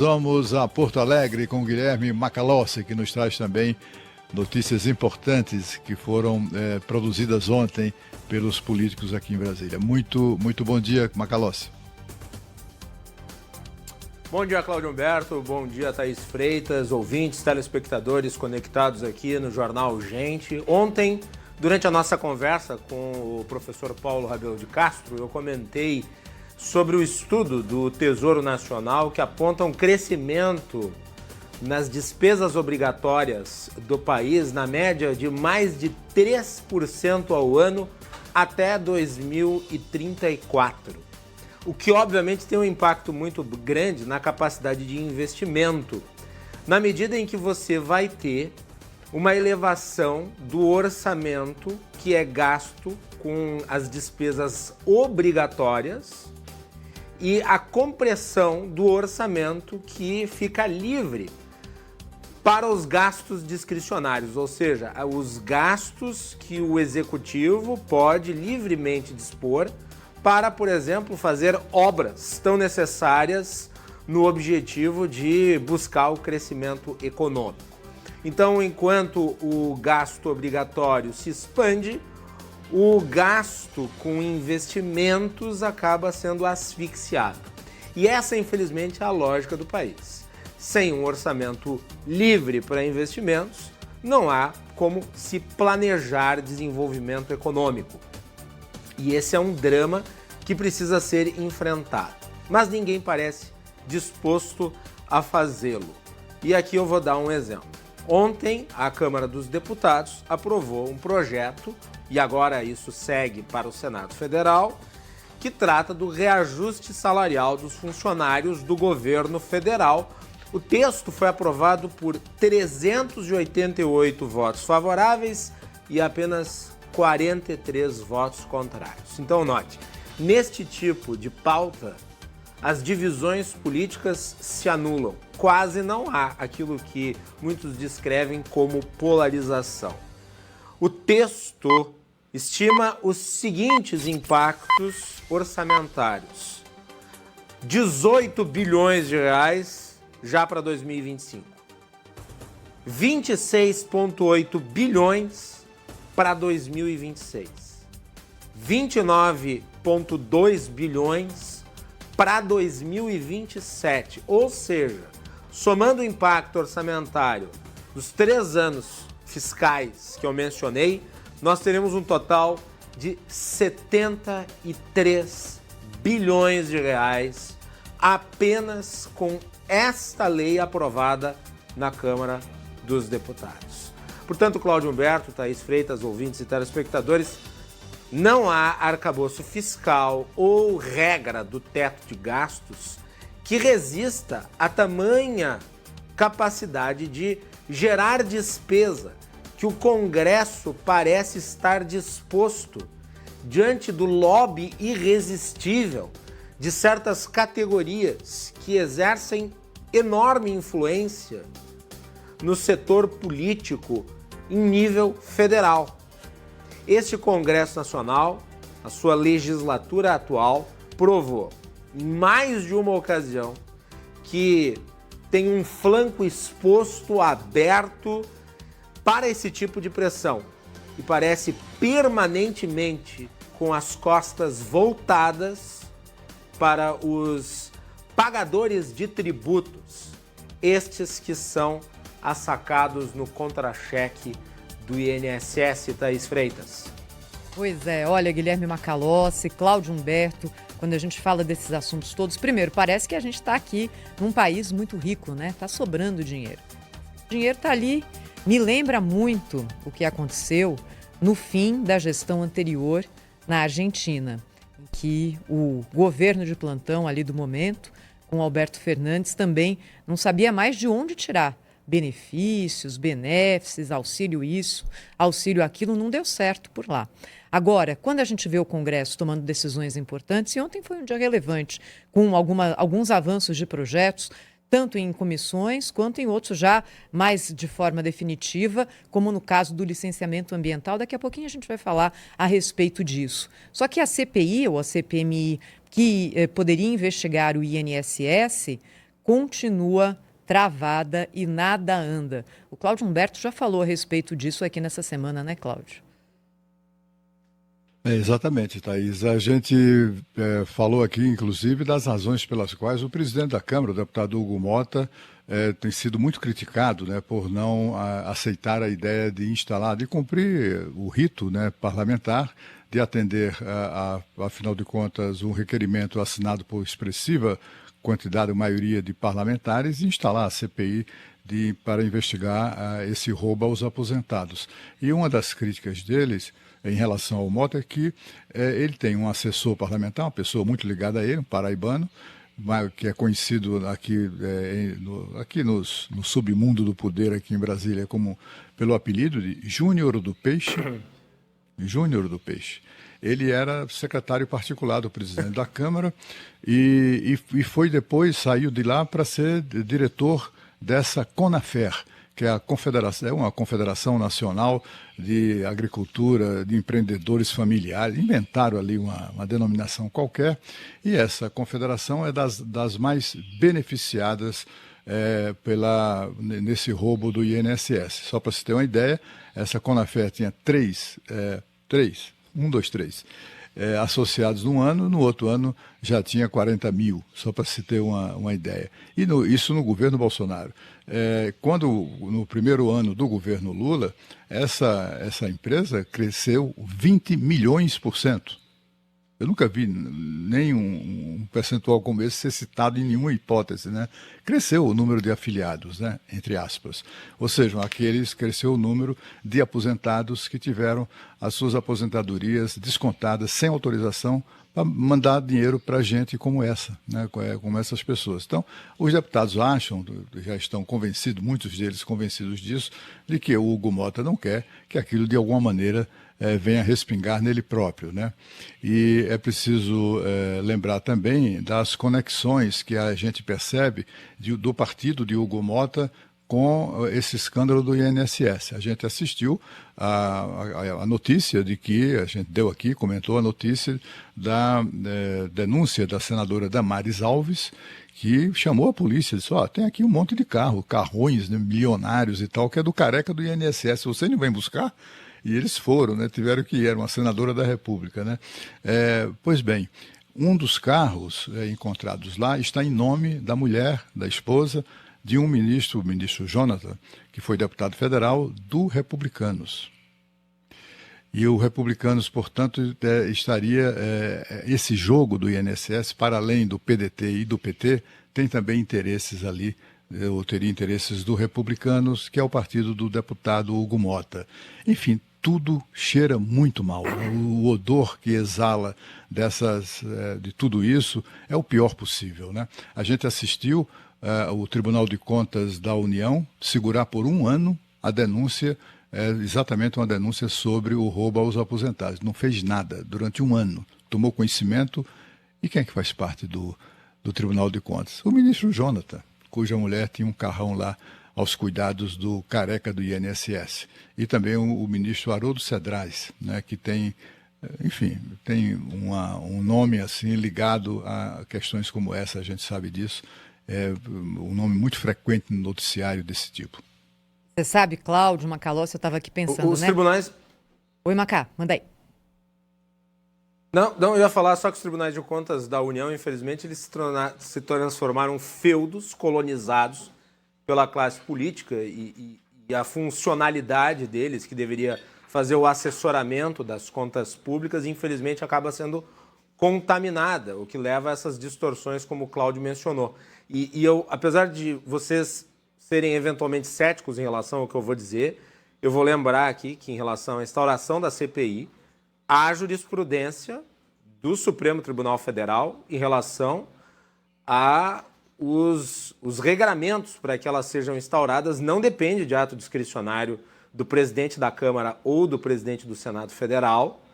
Vamos a Porto Alegre com Guilherme Macalossi, que nos traz também notícias importantes que foram produzidas ontem pelos políticos aqui em Brasília. Muito bom dia, Macalossi. Bom dia, Cláudio Humberto. Bom dia, Thaís Freitas, ouvintes, telespectadores conectados aqui no Jornal Gente. Ontem, durante a nossa conversa com o professor Paulo Rabelo de Castro, eu comentei sobre o estudo do Tesouro Nacional que aponta um crescimento nas despesas obrigatórias do país na média de mais de 3% ao ano até 2034. O que obviamente tem um impacto muito grande na capacidade de investimento, na medida em que você vai ter uma elevação do orçamento que é gasto com as despesas obrigatórias e a compressão do orçamento que fica livre para os gastos discricionários, ou seja, os gastos que o executivo pode livremente dispor para, por exemplo, fazer obras tão necessárias no objetivo de buscar o crescimento econômico. Então, enquanto o gasto obrigatório se expande, o gasto com investimentos acaba sendo asfixiado. E essa, infelizmente, é a lógica do país. Sem um orçamento livre para investimentos, não há como se planejar desenvolvimento econômico. E esse é um drama que precisa ser enfrentado. Mas ninguém parece disposto a fazê-lo. E aqui eu vou dar um exemplo. Ontem, a Câmara dos Deputados aprovou um projeto, e agora isso segue para o Senado Federal, que trata do reajuste salarial dos funcionários do governo federal. O texto foi aprovado por 388 votos favoráveis e apenas 43 votos contrários. Então, note, neste tipo de pauta, as divisões políticas se anulam. Quase não há aquilo que muitos descrevem como polarização. O texto estima os seguintes impactos orçamentários: 18 bilhões de reais já para 2025, 26,8 bilhões para 2026, 29,2 bilhões para 2027, ou seja, somando o impacto orçamentário dos 3 anos fiscais que eu mencionei, nós teremos um total de 73 bilhões de reais apenas com esta lei aprovada na Câmara dos Deputados. Portanto, Cláudio Humberto, Thaís Freitas, ouvintes e telespectadores, não há arcabouço fiscal ou regra do teto de gastos que resista a tamanha capacidade de gerar despesa que o Congresso parece estar disposto, diante do lobby irresistível de certas categorias que exercem enorme influência no setor político em nível federal. Este Congresso Nacional, a sua legislatura atual, provou em mais de uma ocasião que tem um flanco exposto, aberto para esse tipo de pressão e parece permanentemente com as costas voltadas para os pagadores de tributos, estes que são assacados no contra-cheque do INSS, Thaís Freitas. Pois é, olha, Guilherme Macalossi, Cláudio Humberto, quando a gente fala desses assuntos todos, primeiro, parece que a gente está aqui num país muito rico, né? Está sobrando dinheiro. O dinheiro está ali. Me lembra muito o que aconteceu no fim da gestão anterior na Argentina, em que o governo de plantão ali do momento, com Alberto Fernandes, também não sabia mais de onde tirar benefícios, benéfices, auxílio isso, auxílio aquilo, não deu certo por lá. Agora, quando a gente vê o Congresso tomando decisões importantes, e ontem foi um dia relevante, com alguns avanços de projetos, tanto em comissões quanto em outros já mais de forma definitiva, como no caso do licenciamento ambiental. Daqui a pouquinho a gente vai falar a respeito disso. Só que a CPI ou a CPMI, que poderia investigar o INSS, continua travada e nada anda. O Cláudio Humberto já falou a respeito disso aqui nessa semana, né, Cláudio? Exatamente, Thaís. A gente falou aqui, inclusive, das razões pelas quais o presidente da Câmara, o deputado Hugo Mota, tem sido muito criticado, né, por não aceitar a ideia de instalar, de cumprir o rito, né, parlamentar, de atender, afinal de contas, um requerimento assinado por expressiva quantidade, maioria de parlamentares, e instalar a CPI para investigar esse roubo aos aposentados. E uma das críticas deles em relação ao Mota é que ele tem um assessor parlamentar, uma pessoa muito ligada a ele, um paraibano, que é conhecido aqui, no submundo do poder aqui em Brasília como pelo apelido de Júnior do Peixe. Júnior do Peixe. Ele era secretário particular do presidente da Câmara e foi depois, saiu de lá para ser diretor dessa CONAFER, que é uma confederação nacional de agricultura, de empreendedores familiares. Inventaram ali uma denominação qualquer, e essa confederação é das mais beneficiadas nesse roubo do INSS. Só para se ter uma ideia, essa CONAFER tinha três associados num ano, no outro ano já tinha 40 mil, só para se ter uma ideia. E isso no governo Bolsonaro. Quando, no primeiro ano do governo Lula, essa empresa cresceu 20 milhões por cento. Eu nunca vi nem um percentual como esse ser citado em nenhuma hipótese, né? Cresceu o número de afiliados, né? Entre aspas. Ou seja, cresceu o número de aposentados que tiveram as suas aposentadorias descontadas sem autorização para mandar dinheiro para gente como essa, né? Como essas pessoas. Então, os deputados acham, já estão convencidos, muitos deles convencidos disso, de que o Hugo Mota não quer que aquilo de alguma maneira venha respingar nele próprio, né? E é preciso lembrar também das conexões que a gente percebe do partido de Hugo Mota com esse escândalo do INSS. A gente assistiu a notícia de que, a gente deu aqui, comentou a notícia da denúncia da senadora Damares Alves, que chamou a polícia, disse, tem aqui um monte de carrões, né, milionários e tal, que é do careca do INSS, você não vem buscar? E eles foram, né? Tiveram que ir, era uma senadora da República, né? Pois bem, um dos carros encontrados lá está em nome da mulher, da esposa, de um ministro, o ministro Jonathan, que foi deputado federal do Republicanos. E o Republicanos, portanto, estaria... esse jogo do INSS, para além do PDT e do PT, tem também interesses ali, ou teria interesses do Republicanos, que é o partido do deputado Hugo Mota. Enfim, tudo cheira muito mal. O odor que exala de tudo isso é o pior possível, né? A gente assistiu o Tribunal de Contas da União segurar por um ano a denúncia, exatamente uma denúncia sobre o roubo aos aposentados. Não fez nada durante um ano. Tomou conhecimento. E quem é que faz parte do Tribunal de Contas? O ministro Jonathan, cuja mulher tinha um carrão lá aos cuidados do careca do INSS. E também o ministro Haroldo Cedrais, né, que tem, enfim, tem um nome assim ligado a questões como essa, a gente sabe disso, um nome muito frequente no noticiário desse tipo. Você sabe, Cláudio Macalossi, eu estava aqui pensando, Os né? tribunais... Oi, Macá, manda aí. Não, eu ia falar só que os tribunais de contas da União, infelizmente, eles se transformaram feudos colonizados pela classe política e a funcionalidade deles, que deveria fazer o assessoramento das contas públicas, infelizmente acaba sendo contaminada, o que leva a essas distorções, como o Cláudio mencionou. E eu, apesar de vocês serem eventualmente céticos em relação ao que eu vou dizer, eu vou lembrar aqui que, em relação à instauração da CPI, há jurisprudência do Supremo Tribunal Federal em relação a os regramentos para que elas sejam instauradas. Não depende de ato discricionário do presidente da Câmara ou do presidente do Senado Federal.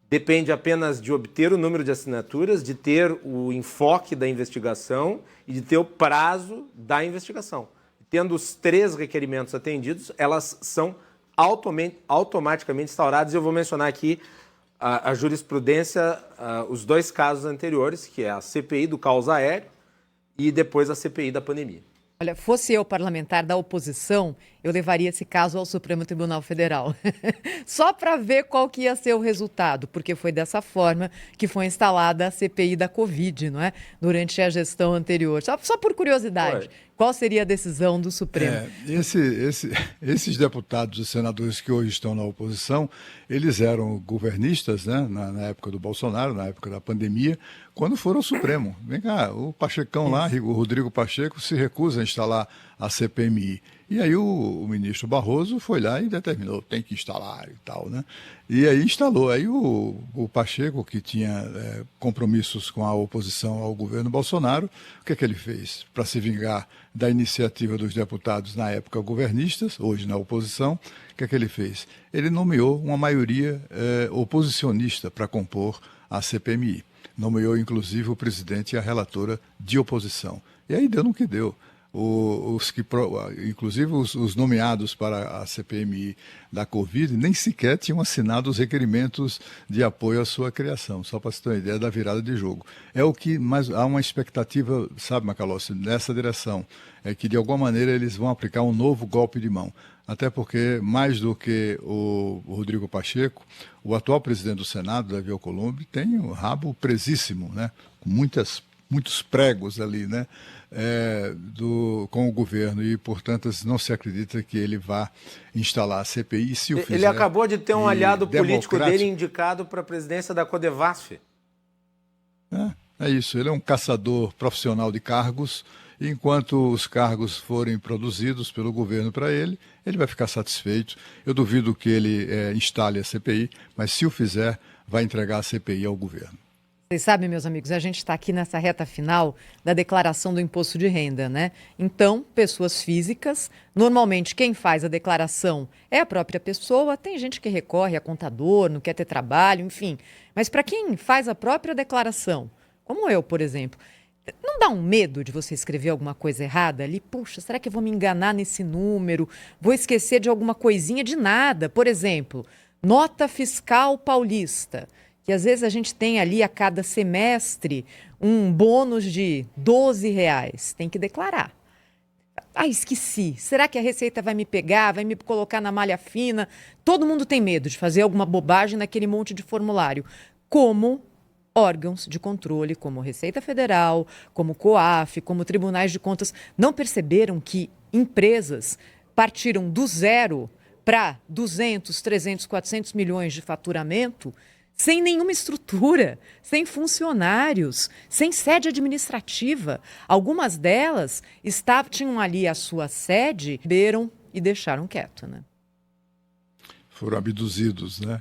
Depende apenas de obter o número de assinaturas, de ter o enfoque da investigação e de ter o prazo da investigação. Tendo os 3 requerimentos atendidos, elas são automaticamente instauradas. Eu vou mencionar aqui a jurisprudência, os 2 casos anteriores, que é a CPI do caos aéreo e depois a CPI da pandemia. Olha, fosse eu parlamentar da oposição, eu levaria esse caso ao Supremo Tribunal Federal. Só para ver qual que ia ser o resultado, porque foi dessa forma que foi instalada a CPI da Covid, não é? Durante a gestão anterior. Só por curiosidade, Foi. qual seria a decisão do Supremo? Esses deputados e senadores que hoje estão na oposição, eles eram governistas, né, na época do Bolsonaro, na época da pandemia, quando foram ao Supremo. Vem cá, o Pachecão lá, o Rodrigo Pacheco, se recusa a instalar a CPMI. E aí o ministro Barroso foi lá e determinou, tem que instalar e tal, né? E aí instalou. Aí o Pacheco, que tinha compromissos com a oposição ao governo Bolsonaro, o que é que ele fez? Para se vingar da iniciativa dos deputados na época governistas, hoje na oposição, o que é que ele fez? Ele nomeou uma maioria oposicionista para compor a CPMI. Nomeou, inclusive, o presidente e a relatora de oposição. E aí deu no que deu. Inclusive os nomeados para a CPMI da Covid nem sequer tinham assinado os requerimentos de apoio à sua criação, só para você ter uma ideia da virada de jogo. É o que mais há uma expectativa, sabe, Macalossi, nessa direção, é que de alguma maneira eles vão aplicar um novo golpe de mão. Até porque, mais do que o Rodrigo Pacheco, o atual presidente do Senado, Davi Alcolumbre, tem um rabo presíssimo, né? Com muitos pregos ali, né? Com o governo e, portanto, não se acredita que ele vá instalar a CPI. Se o fizer, ele acabou de ter um aliado político democrático dele indicado para a presidência da Codevasf. É isso, ele é um caçador profissional de cargos. Enquanto os cargos forem produzidos pelo governo para ele, ele vai ficar satisfeito. Eu duvido que ele instale a CPI, mas se o fizer, vai entregar a CPI ao governo. Vocês sabem, meus amigos, a gente está aqui nessa reta final da declaração do imposto de renda, né? Então, pessoas físicas, normalmente quem faz a declaração é a própria pessoa, tem gente que recorre a contador, não quer ter trabalho, enfim. Mas para quem faz a própria declaração, como eu, por exemplo, não dá um medo de você escrever alguma coisa errada ali? Puxa, será que eu vou me enganar nesse número? Vou esquecer de alguma coisinha? De nada. Por exemplo, nota fiscal paulista, que às vezes a gente tem ali a cada semestre um bônus de R$12. Tem que declarar. Esqueci. Será que a Receita vai me pegar, vai me colocar na malha fina? Todo mundo tem medo de fazer alguma bobagem naquele monte de formulário. Como órgãos de controle, como Receita Federal, como COAF, como Tribunais de Contas, não perceberam que empresas partiram do zero para 200, 300, 400 milhões de faturamento sem nenhuma estrutura, sem funcionários, sem sede administrativa. Algumas delas tinham ali a sua sede, beberam e deixaram quieto, né? Foram abduzidos, né?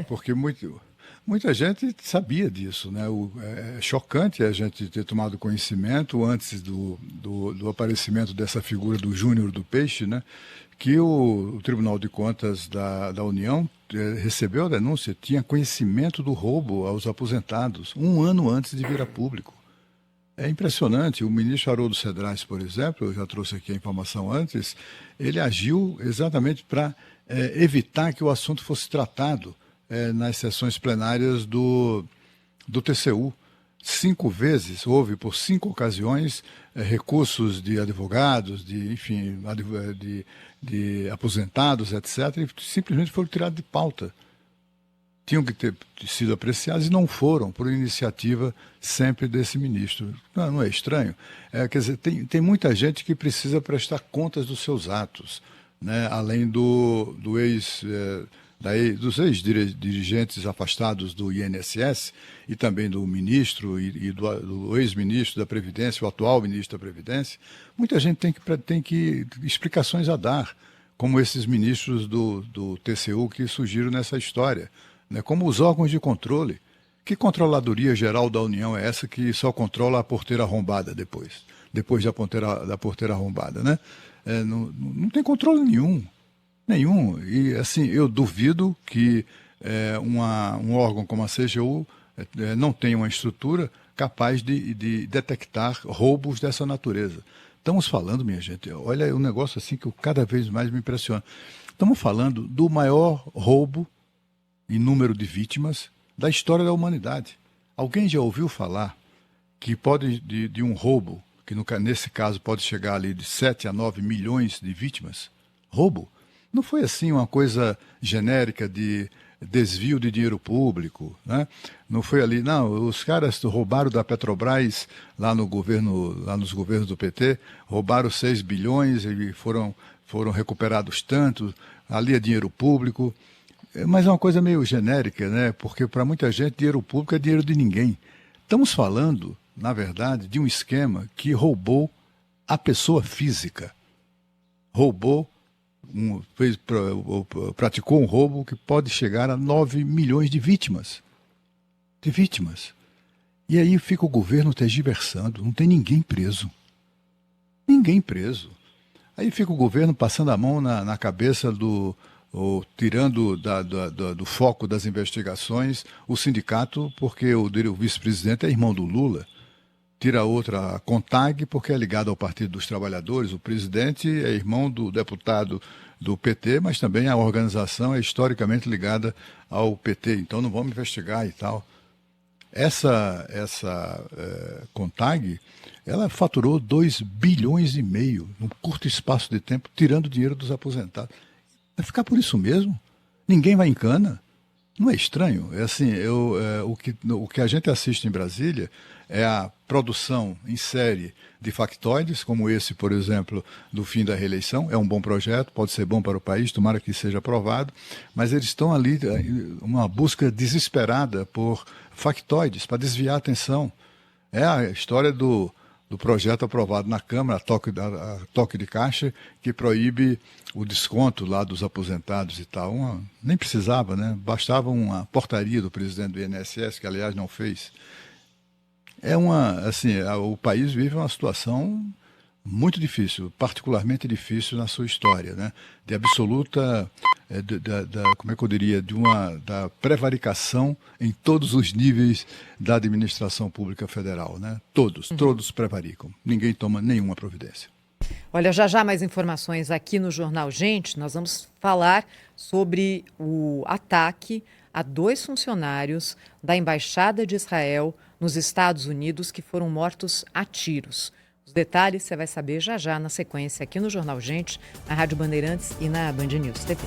Porque muita gente sabia disso, né? É chocante a gente ter tomado conhecimento antes do aparecimento dessa figura do Júnior do Peixe, né? Que o Tribunal de Contas da União recebeu a denúncia, tinha conhecimento do roubo aos aposentados, um ano antes de vir a público. É impressionante. O ministro Haroldo Cedrais, por exemplo, eu já trouxe aqui a informação antes, ele agiu exatamente para evitar que o assunto fosse tratado nas sessões plenárias do TCU. 5 vezes, houve por 5 ocasiões recursos de advogados, de aposentados, etc., e simplesmente foram tirados de pauta. Tinham que ter sido apreciados e não foram, por iniciativa sempre desse ministro. Não é estranho? Quer dizer, tem muita gente que precisa prestar contas dos seus atos, né? Além dos ex-dirigentes afastados do INSS e também do ministro e do ex-ministro da Previdência, o atual ministro da Previdência. Muita gente tem que explicações a dar, como esses ministros do TCU que surgiram nessa história, né? Como os órgãos de controle. Que Controladoria Geral da União é essa que só controla a porteira arrombada depois da porteira arrombada, né? Não tem controle nenhum. E, assim, eu duvido que um órgão como a CGU não tenha uma estrutura capaz de detectar roubos dessa natureza. Estamos falando, minha gente, olha, um negócio assim que cada vez mais me impressiona. Estamos falando do maior roubo em número de vítimas da história da humanidade. Alguém já ouviu falar que pode de um roubo que nesse caso pode chegar ali de 7 a 9 milhões de vítimas, roubo. Não foi assim uma coisa genérica de desvio de dinheiro público, né? Não foi ali, não, os caras roubaram da Petrobras lá nos governos do PT, roubaram 6 bilhões e foram recuperados tanto, ali é dinheiro público, mas é uma coisa meio genérica, né? Porque para muita gente dinheiro público é dinheiro de ninguém. Estamos falando, na verdade, de um esquema que roubou a pessoa física, praticou um roubo que pode chegar a 9 milhões de vítimas. E aí fica o governo tergiversando, não tem ninguém preso. Aí fica o governo passando a mão na cabeça tirando do foco das investigações o sindicato, porque o vice-presidente é irmão do Lula. Tira outra, a CONTAG, porque é ligado ao Partido dos Trabalhadores. O presidente é irmão do deputado do PT, mas também a organização é historicamente ligada ao PT. Então não vamos investigar e tal. Essa CONTAG, ela faturou 2,5 bilhões num curto espaço de tempo, tirando dinheiro dos aposentados. Vai ficar por isso mesmo? Ninguém vai em cana? Não é estranho? É assim, o que a gente assiste em Brasília é a produção em série de factoides, como esse, por exemplo, do fim da reeleição. É um bom projeto, pode ser bom para o país, tomara que seja aprovado, mas eles estão ali, uma busca desesperada por factoides, para desviar a atenção. É a história do projeto aprovado na Câmara, a toque de caixa, que proíbe o desconto lá dos aposentados e tal. Nem precisava, né? Bastava uma portaria do presidente do INSS, que aliás não fez. O país vive uma situação muito difícil, particularmente difícil na sua história, né? De absoluta, como é que eu diria, da prevaricação em todos os níveis da administração pública federal, né? Todos prevaricam, ninguém toma nenhuma providência. Olha, já mais informações aqui no Jornal Gente. Nós vamos falar sobre o ataque a 2 funcionários da Embaixada de Israel nos Estados Unidos que foram mortos a tiros. Os detalhes você vai saber já na sequência aqui no Jornal Gente, na Rádio Bandeirantes e na Band News TV.